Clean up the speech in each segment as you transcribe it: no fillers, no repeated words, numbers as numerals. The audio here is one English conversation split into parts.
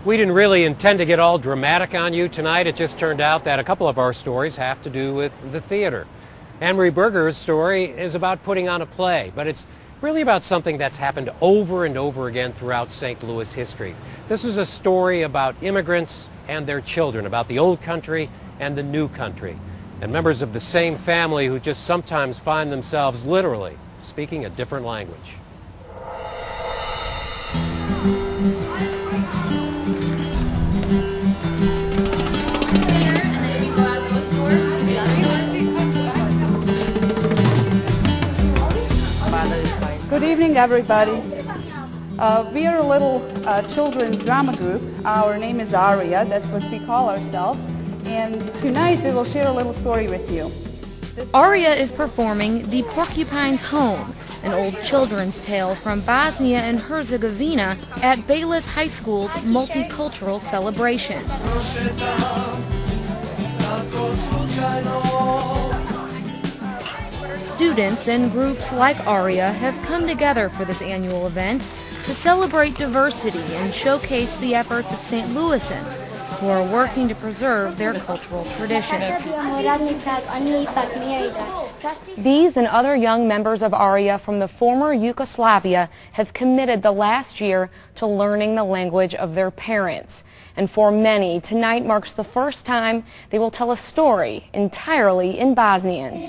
We didn't really intend to get all dramatic on you tonight. It just turned out that a couple of our stories have to do with the theater. Anne-Marie Berger's story is about putting on a play, but it's really about something that's happened over and over again throughout St. Louis history. This is a story about immigrants and their children, about the old country and the new country, and members of the same family who just sometimes find themselves literally speaking a different language. Good evening, everybody. We are a little children's drama group. Our name is Aria, that's what we call ourselves. And tonight we will share a little story with you. Aria is performing The Porcupines Home, an old children's tale from Bosnia and Herzegovina at Bayless High School's Multicultural Celebration. Students and groups like Aria have come together for this annual event to celebrate diversity and showcase the efforts of St. Louisans who are working to preserve their cultural traditions. These and other young members of Aria from the former Yugoslavia have committed the last year to learning the language of their parents. And for many, tonight marks the first time they will tell a story entirely in Bosnian.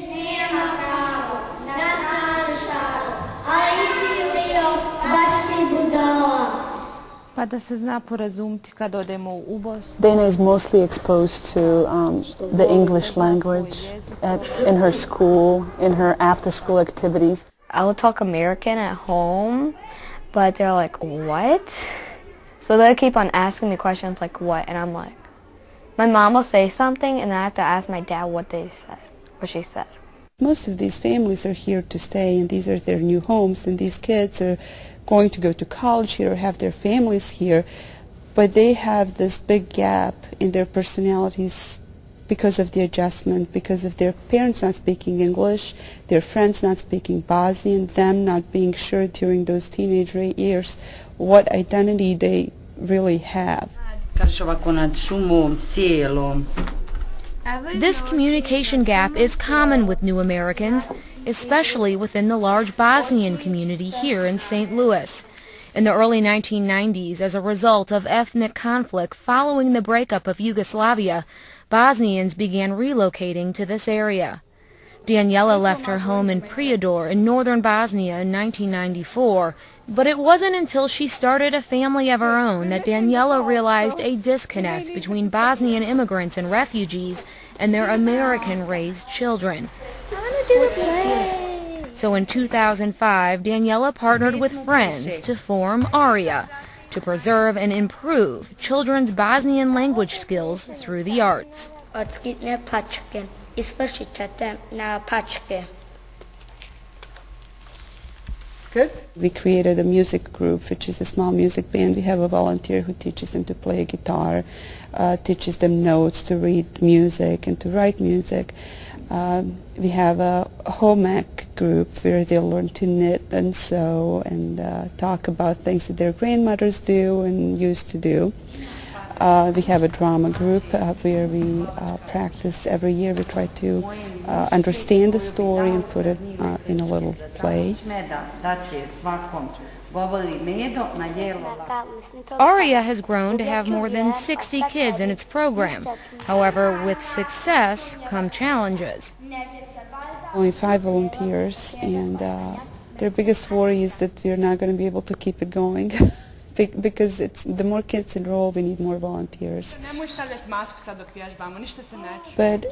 Dana is mostly exposed to the English language in her school, in her after-school activities. I would talk American at home, but they're like, what? So they keep on asking me questions like, what? And I'm like, my mom will say something, and then I have to ask my dad what she said. Most of these families are here to stay, and these are their new homes, and these kids are going to go to college here or have their families here, but they have this big gap in their personalities because of the adjustment, because of their parents not speaking English, their friends not speaking Bosnian, them not being sure during those teenage years what identity they really have. This communication gap is common with new Americans, especially within the large Bosnian community here in St. Louis. In the early 1990s, as a result of ethnic conflict following the breakup of Yugoslavia, Bosnians began relocating to this area. Daniela left her home in Prijedor in northern Bosnia in 1994, but it wasn't until she started a family of her own that Daniela realized a disconnect between Bosnian immigrants and refugees and their American-raised children. So in 2005, Daniela partnered with friends to form Aria, to preserve and improve children's Bosnian language skills through the arts. Good. We created a music group, which is a small music band. We have a volunteer who teaches them to play guitar, teaches them notes, to read music and to write music. We have a home ec group where they'll learn to knit and sew and talk about things that their grandmothers do and used to do. We have a drama group where we practice every year. We try to understand the story and put it in a little play. Aria has grown to have more than 60 kids in its program. However, with success come challenges. Only 5 volunteers, and their biggest worry is that we're not going to be able to keep it going. Because the more kids enroll, we need more volunteers. But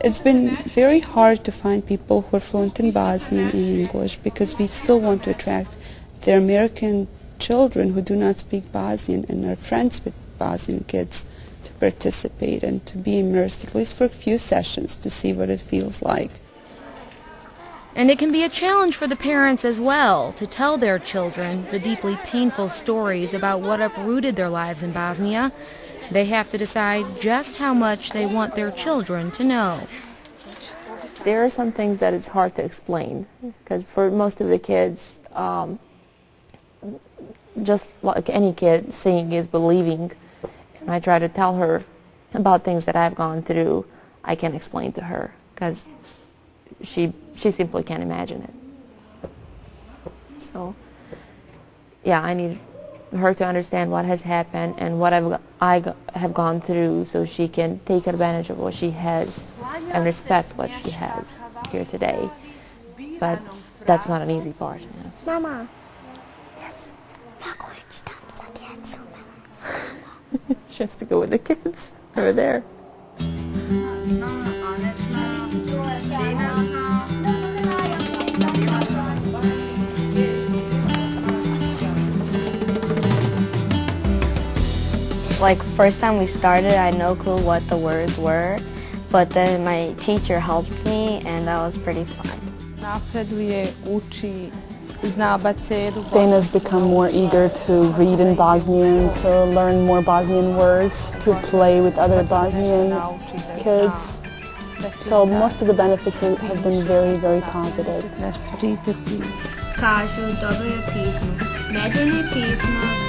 it's been very hard to find people who are fluent in Bosnian and English, because we still want to attract the American children who do not speak Bosnian and are friends with Bosnian kids to participate and to be immersed, at least for a few sessions, to see what it feels like. And it can be a challenge for the parents as well to tell their children the deeply painful stories about what uprooted their lives in Bosnia. They have to decide just how much they want their children to know. There are some things that it's hard to explain, because for most of the kids, just like any kid, seeing is believing. When I try to tell her about things that I've gone through, I can explain to her because she simply can't imagine it. So, yeah, I need her to understand what has happened and what I have gone through so she can take advantage of what she has and respect what she has here today. But that's not an easy part. You know? Mama. Yes. She has to go with the kids over there. Like, first time we started, I had no clue what the words were, but then my teacher helped me, and that was pretty fun. Dana's become more eager to read in Bosnian, to learn more Bosnian words, to play with other Bosnian kids. So most of the benefits have been very, very positive. Kažu, dobro je pismo. Medeni pismo.